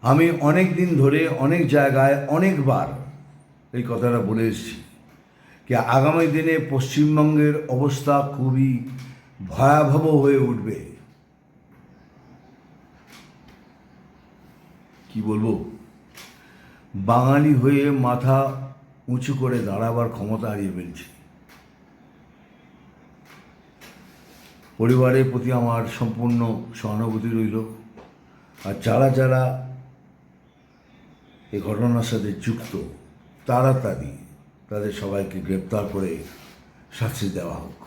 আমি অনেক দিন ধরে অনেক জায়গায় অনেকবার এই কথাটা বলে এসেছি যে আগামী দিনে পশ্চিমবঙ্গের অবস্থা খুবই ভয়াবহ হয়ে উঠবে। কি বলবো, বাঙালি হয়ে মাথা উঁচু করে দাঁড়াবার ক্ষমতা হারিয়ে ফেলছি। পরিবারের প্রতি আমার সম্পূর্ণ সহানুভূতি রইল, আর যারা যারা এই ঘটনার সাথে যুক্ত তাড়াতাড়ি তাদের সবাইকে গ্রেপ্তার করে শাস্তি দেওয়া হোক,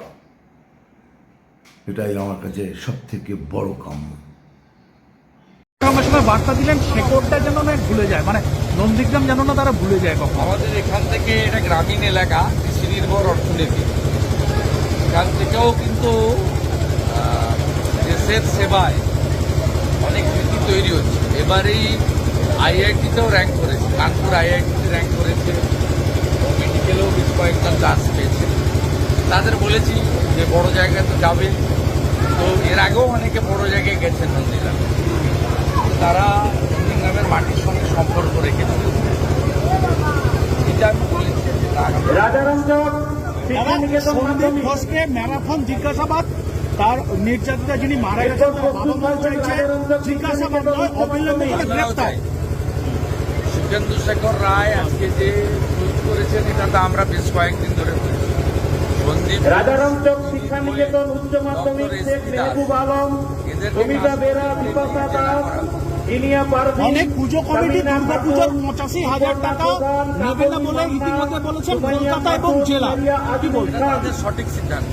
এটাই আমার কাছে সব থেকে বড় কাম্য। সময় বার্তা দিলেন শেকড়টা যেন না ভুলে যায়, মানে নন্দীগ্রাম যেন না তারা ভুলে যায় কখন। আমাদের এখান থেকে এটা গ্রামীণ এলাকা, কৃষি নির্ভর অর্থনীতি, এখান থেকেও কিন্তু দেশের সেবায় অনেক নীতি তৈরি হচ্ছে। এবার এই আইআইটিতেও র্যাঙ্ক করেছে, কানপুর আইআইটিতে র্যাঙ্ক করেছে, মেডিকেলেও বেশ কয়েকজন চান্স পেয়েছে। তাদের বলেছি যে বড় জায়গায় তো যাবে, তো এর আগেও অনেকে বড় জায়গায় গেছেন নন্দীগ্রামে, তারা নন্দীগ্রামের মাটির সঙ্গে সম্পর্ক রেখেছে। এটা আমি বলেছি সন্দীপ ঘোষকে ম্যারাথন জিজ্ঞাসাবাদ, তার নির্যাতিতা যিনি মারা গেছেন জিজ্ঞাসাবাদ নয়, অবিলম্বে গ্রেপ্তার। সুখেন্দু শেখর রায় আজকে যে টুইট করেছেন, এটা তো আমরা বেশ কয়েকদিন ধরে বলছি। সন্দীপ রাজারামচক শিক্ষা নিকেতন উচ্চ মাধ্যমিক শেখ মেহবুব আলম, কবিতা বেরা, বিপাশা দাস, ইনিয়া পারভিন, অনেক পুজো কমিটি দুর্গা পুজোর 85,000 টাকা নেবে না বলে ইতিমধ্যে বলেছেন কলকাতা এবং জেলা। কি বলছেন? তাদের সঠিক সিদ্ধান্ত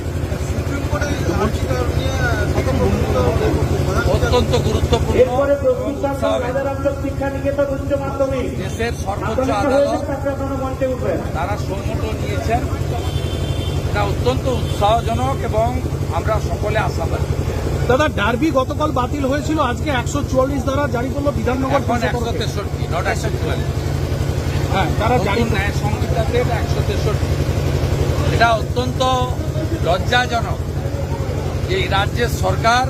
অত্যন্ত গুরুত্বপূর্ণ। এরপরে প্রস্তুত থাকুন রাজারামচক শিক্ষা নিকেতন উচ্চ মাধ্যমিক দেশের সর্বোচ্চ আদালত মঞ্চে উঠবেন। তারা সৌমত নিয়েছেন, এটা অত্যন্ত উৎসাহজনক এবং আমরা সকলে আশাবাদী। দাদা, ডার্বি গতকাল বাতিল হয়েছিল, আজকে 144 ধারা জারি করলো বিধাননগর। এখন 163, নট 144। হ্যাঁ, তারা জারি নতুন ন্যায় সংহিতাতে 163। এটা অত্যন্ত লজ্জাজনক যে এই রাজ্যের সরকার,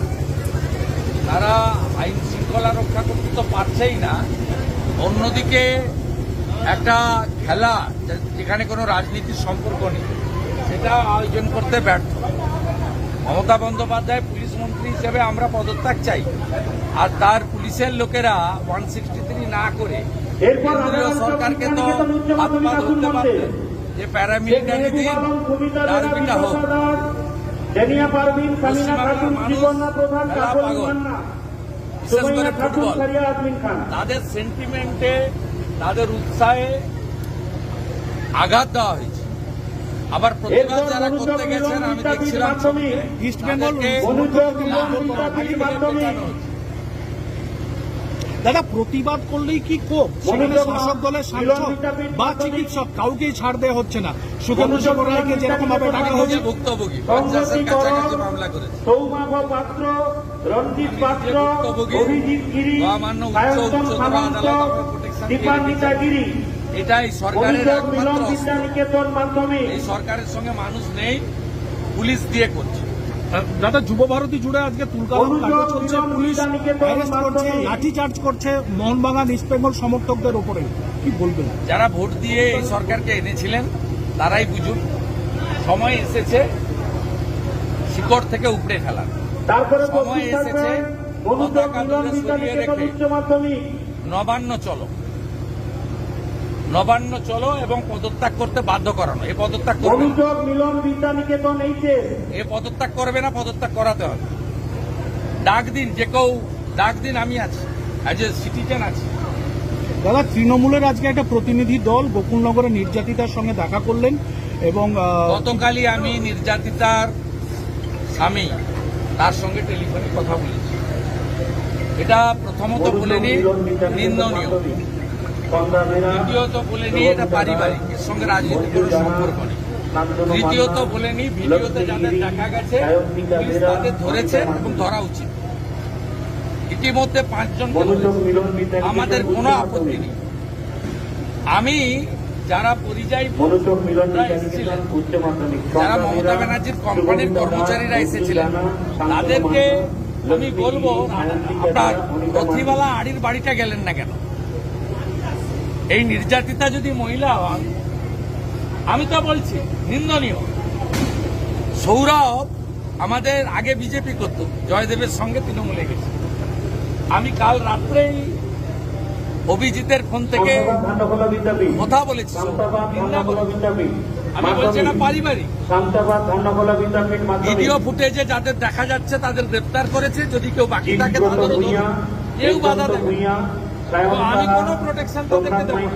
তারা আইন শৃঙ্খলা রক্ষা করতে তো পারছেই না, অন্যদিকে একটা খেলা যেখানে কোনো রাজনীতির সম্পর্ক নেই সেটা আয়োজন করতে ব্যর্থ। মমতা বন্দ্যোপাধ্যায় পুলিশ মন্ত্রী হিসেবে আমরা পদত্যাগ চাই, আর তার পুলিশের লোকেরা 163 না করে কেন্দ্রীয় সরকারকে তো হাত পা ধরতে পারতেন যে প্যারামিলিটারিদের ডার্বিটা হোক। পশ্চিমবাংলার মানুষ খেলা পাগল, বিশেষ করে ফুটবল। তাদের সেন্টিমেন্টে, তাদের উৎসাহে আঘাত দেওয়া হয়েছে। আবার প্রতিবাদ যারা করতে গেছেন, আমি দেখছিলাম ইস্ট বেঙ্গল দাদা, প্রতিবাদ করলেই কি ক্ষোভ? সেখানে শাসক দলের সাংসদ বা চিকিৎসক কাউকেই ছাড় দেওয়া হচ্ছে না। সুখেন্দু শেখর রায়কে যেরকম ভাবে ডাকা হয়েছে, ভুক্তভোগী 50-এর কাছাকাছি মামলা করেছে। সৌমাভ পাত্র, রঞ্জিত পাত্র, অভিজিৎ গিরি, মহামান্য উচ্চতর আদালত দীপান্বিতা গিরি, এটাই সরকারের একমাত্র অস্ত্র। নিকেতন মাধ্যমিক। এই সরকারের সঙ্গে মানুষ নেই, পুলিশ দিয়ে করছে। দাদা, যুব ভারতী জুড়ে আজকে তুলকালাম কাণ্ড চলছে, পুলিশ অ্যারেস্ট করছে, লাঠি চার্জ করছে মোহনবাগান ইস্ট বেঙ্গল সমর্থকদের ওপরে। কি বলবেন? যারা ভোট দিয়ে এই সরকারকে এনেছিলেন তারাই বুঝুন, সময় এসেছে শিকড় থেকে উপড়ে ফেলার। তারপরে সময় এসেছে পতাকা তুলে সরিয়ে রেখে উচ্চ মাধ্যমিক নবান্ন চলো এবং পদত্যাগ করতে বাধ্য করানো। এ পদত্যাগ করবে না, অনুযোগ মিলন বিদ্যা নিকেতন এ পদত্যাগ করবে না, পদত্যাগ করাতে হবে। ডাক দিন, যে কেউ ডাক দিন, আমি আছি, অ্যাজ এ সিটিজেন আছি। দাদা, তৃণমূলের আজকে একটা প্রতিনিধি দল গোকুলনগরে নির্যাতিতার সঙ্গে দেখা করলেন এবং গতকালই আমি নির্যাতিতার স্বামী, তার সঙ্গে টেলিফোনে কথা বলেছি। এটা প্রথমত বলেনি নিন্দনীয়, দ্বিতীয়ত বলেনি এটা পারিবারিক, এর সঙ্গে রাজনীতির কোনো সম্পর্ক নেই। তৃতীয়ত বলেনি ভিডিওতে যাদের দেখা গেছে পুলিশ তাদের ধরেছে এবং ধরা উচিত। ইতিমধ্যে 5 জনকে আমাদের কোনো আপত্তি নেই। আমি যারা পরিযায়ী এসেছিলেন, যারা মমতা ব্যানার্জির কোম্পানির কর্মচারীরা এসেছিলেন, তাদেরকে আমি বলবো আপনার রথিবালা আড়ির বাড়িটা গেলেন না কেন? এই নির্যাতিতা যদি মহিলা হন, আমি তো বলছি নিন্দনীয়। সৌরভ আমাদের আগে বিজেপি করত, জয়দেবের সঙ্গে তৃণমূলে গেছে। আমি কাল রাত্রেই অভিজিতের ফোন থেকে কথা বলেছি, নিন্দা করেছি। আমি বলছি না পারিবারিক ভিডিও ফুটেজে যাদের দেখা যাচ্ছে তাদের গ্রেপ্তার করেছে, যদি কেউ বাকি থাকে তাদেরও কেউ বাধা দেবে। আমি কোনো প্রোটেকশন তাদেরকে দেবো না,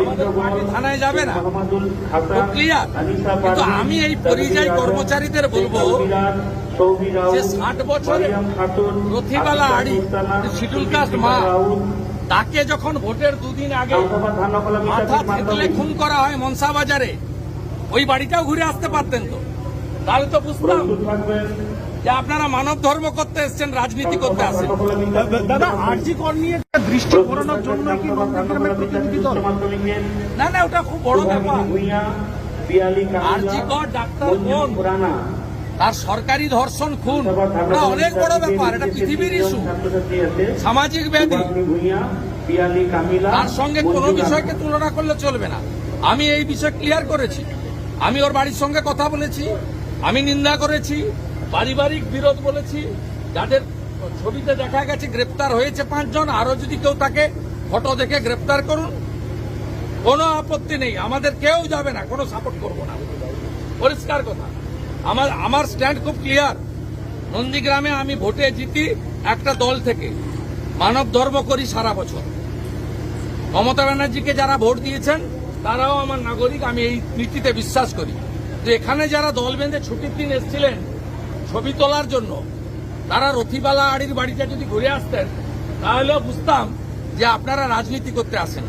আমাদের পার্টি থানায় যাবে না, ক্লিয়ার। কিন্তু আমি এই পরিযায়ী কর্মচারীদের বলবো যে 60 বছরে রথিবালা আড়ি শিডিউল কাস্ট মা, তাকে যখন ভোটের দুদিন আগে মাথা থেতলে খুন করা হয় মনসা বাজারে, ওই বাড়িটাও ঘুরে আসতে পারতেন তো, তাহলে তো বুঝতাম যে আপনারা মানব ধর্ম করতে এসছেন, রাজনীতি করতে আসেন। দাদা, আরজি কর নিয়ে দৃষ্টি ঘোরানোর জন্য কি নন্দীগ্রামের প্রতিনিধি দল? না না, ওটা খুব বড় ব্যাপার। আরজি কর ডাক্তার বোন, তার সরকারি ধর্ষণ খুন, ওটা অনেক বড় ব্যাপার, এটা পৃথিবীর ইস্যু, সামাজিক ব্যাধি। তার সঙ্গে কোনো বিষয়কে তুলনা করলে চলবে না। আমি এই বিষয় ক্লিয়ার করেছি, আমি ওর বাড়ির সঙ্গে কথা বলেছি, আমি নিন্দা করেছি, পারিবারিক বিরোধ বলেছি। যাদের ছবিতে দেখা গেছে গ্রেপ্তার হয়েছে 5 জন, আরো যদি কেউ তাকে ফটো দেখে গ্রেপ্তার করুন, কোনো আপত্তি নেই, আমাদের কেউ যাবে না, কোনো সাপোর্ট করব না, পরিষ্কার কথা। আমার স্ট্যান্ড খুব ক্লিয়ার। নন্দীগ্রামে আমি ভোটে জিতি একটা দল থেকে, মানব ধর্ম করি সারা বছর। মমতা ব্যানার্জিকে যারা ভোট দিয়েছেন তারাও আমার নাগরিক, আমি এই নীতিতে বিশ্বাস করি। যে এখানে যারা দল বেঁধে ছুটির দিন এসেছিলেন ছবি তোলার জন্য, তারা রথিবালা আড়ির বাড়িতে যদি ঘুরে আসতেন তাহলেও বুঝতাম যে আপনারা রাজনীতি করতে আসেন।